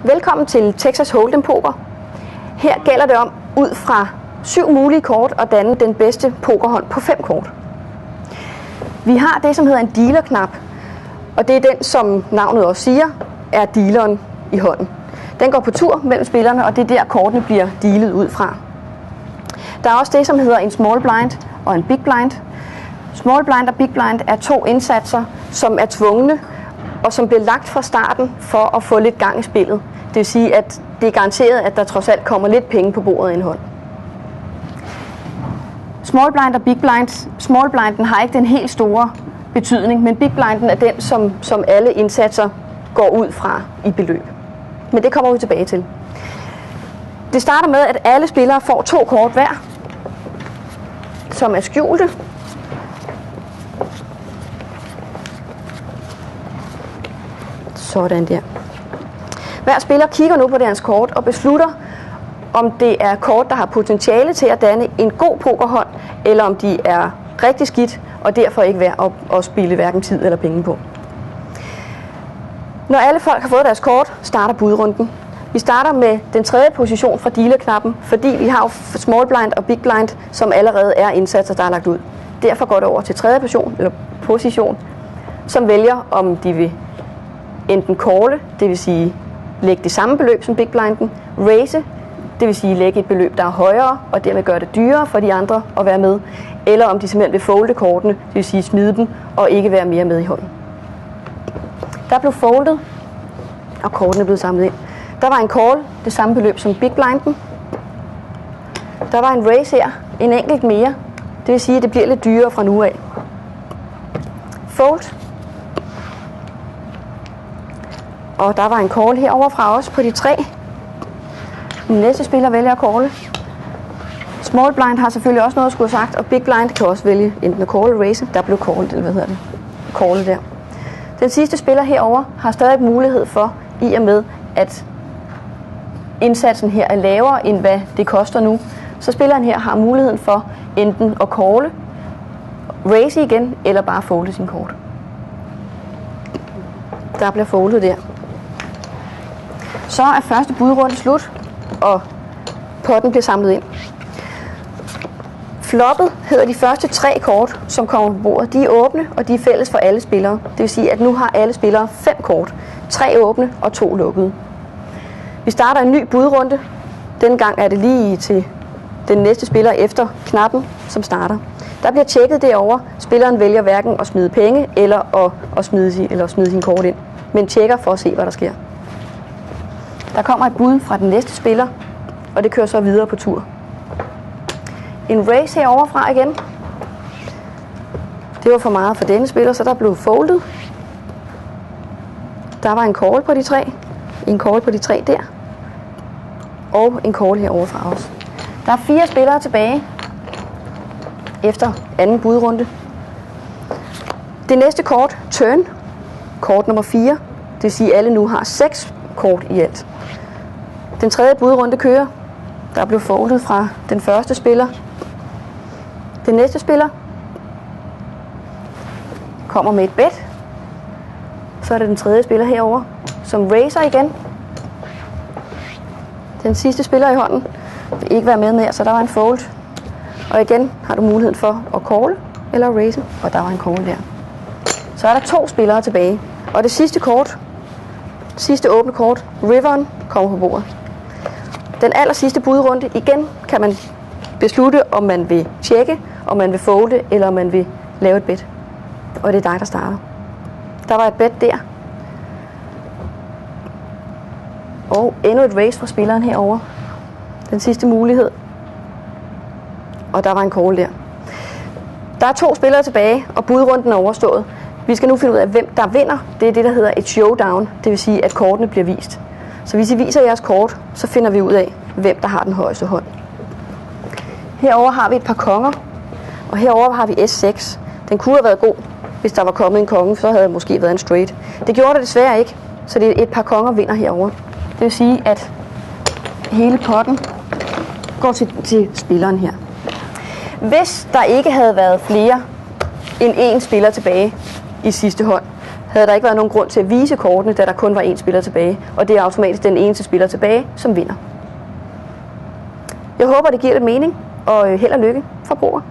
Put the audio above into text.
Velkommen til Texas Hold'em Poker. Her gælder det om, ud fra 7 mulige kort, at danne den bedste pokerhånd på 5 kort. Vi har det, som hedder en dealer-knap, og det er den, som navnet også siger, er dealeren i hånden. Den går på tur mellem spillerne, og det er der, kortene bliver dealet ud fra. Der er også det, som hedder en small blind og en big blind. Small blind og big blind er 2 indsatser, som er tvungne, og som bliver lagt fra starten for at få lidt gang i spillet. Det vil sige, at det er garanteret, at der trods alt kommer lidt penge på bordet i en hånd. Small blind og big blind. Small blinden har ikke den helt store betydning, men big blinden er den, som alle indsatser går ud fra i beløb. Men det kommer vi tilbage til. Det starter med, at alle spillere får 2 kort hver, som er skjulte. Sådan der. Hver spiller kigger nu på deres kort og beslutter, om det er kort, der har potentiale til at danne en god pokerhånd, eller om de er rigtig skidt og derfor ikke værd at spille hverken tid eller penge på. Når alle folk har fået deres kort, starter budrunden. Vi starter med den 3. position fra dealerknappen, fordi vi har small blind og big blind, som allerede er indsatser, der er lagt ud. Derfor går det over til 3. position, som vælger, om de vil enten calle, det vil sige lægge det samme beløb som big blinden, raise, det vil sige lægge et beløb, der er højere, og dermed gøre det dyrere for de andre at være med, eller om de simpelthen vil folde kortene, det vil sige smide dem og ikke være mere med i hånden. Der blev foldet, og kortene blev samlet ind. Der var en call, det samme beløb som big blinden. Der var en raise her, en enkelt mere, det vil sige, at det bliver lidt dyrere fra nu af. Fold. Og der var en call herovre fra os på de 3. Den næste spiller vælger at calle. Small blind har selvfølgelig også noget at skulle have sagt, og big blind kan også vælge enten at call eller raise. Der blev callet, eller hvad hedder det? Callet der. Den sidste spiller herover har stadig mulighed for, i og med at indsatsen her er lavere, end hvad det koster nu, så spilleren her har muligheden for enten at calle, raise igen, eller bare folde sin kort. Der bliver foldet der. Så er første budrunde slut, og potten bliver samlet ind. Floppet hedder de første 3 kort, som kommer på bordet. De er åbne, og de er fælles for alle spillere. Det vil sige, at nu har alle spillere 5 kort. 3 åbne og 2 lukkede. Vi starter en ny budrunde. Denne gang er det lige til den næste spiller efter knappen, som starter. Der bliver tjekket derovre. Spilleren vælger hverken at smide penge eller at smide sin kort ind, men tjekker for at se, hvad der sker. Der kommer et bud fra den næste spiller, og det kører så videre på tur. En raise herovre fra igen. Det var for meget for denne spiller, så der blev foldet. Der var en call på de 3. En call på de 3 der. Og en call herovre fra os. Der er 4 spillere tilbage efter anden budrunde. Det næste kort, turn, kort nummer 4. Det vil sige, at alle nu har 6 kort i alt. Den 3. budrunde kører. Der blev foldet fra den første spiller. Den næste spiller kommer med et bet. Så er det den 3. spiller herover, som raiser igen. Den sidste spiller i hånden vil ikke være med mere, så der var en fold. Og igen har du muligheden for at call eller raise, og der var en call der. Så er der 2 spillere tilbage. Og det sidste kort, sidste åbne kort, riveren, kommer på bordet. Den aller sidste budrunde, igen kan man beslutte, om man vil tjekke, om man vil folde, eller om man vil lave et bet. Og det er dig, der starter. Der var et bet der. Og endnu et raise fra spilleren herover. Den sidste mulighed. Og der var en call der. Der er 2 spillere tilbage, og budrunden er overstået. Vi skal nu finde ud af, hvem der vinder. Det er det, der hedder et showdown. Det vil sige, at kortene bliver vist. Så hvis I viser jeres kort, så finder vi ud af, hvem der har den højeste hånd. Herover har vi et par konger, og herover har vi S6. Den kunne have været god, hvis der var kommet en konge, så havde det måske været en straight. Det gjorde det desværre ikke, så det er et par konger vinder herover. Det vil sige, at hele potten går til spilleren her. Hvis der ikke havde været flere end 1 spiller tilbage i sidste hånd, havde der ikke været nogen grund til at vise kortene, da der kun var én spiller tilbage, og det er automatisk den eneste spiller tilbage, som vinder. Jeg håber, det giver lidt mening, og held og lykke for bruger.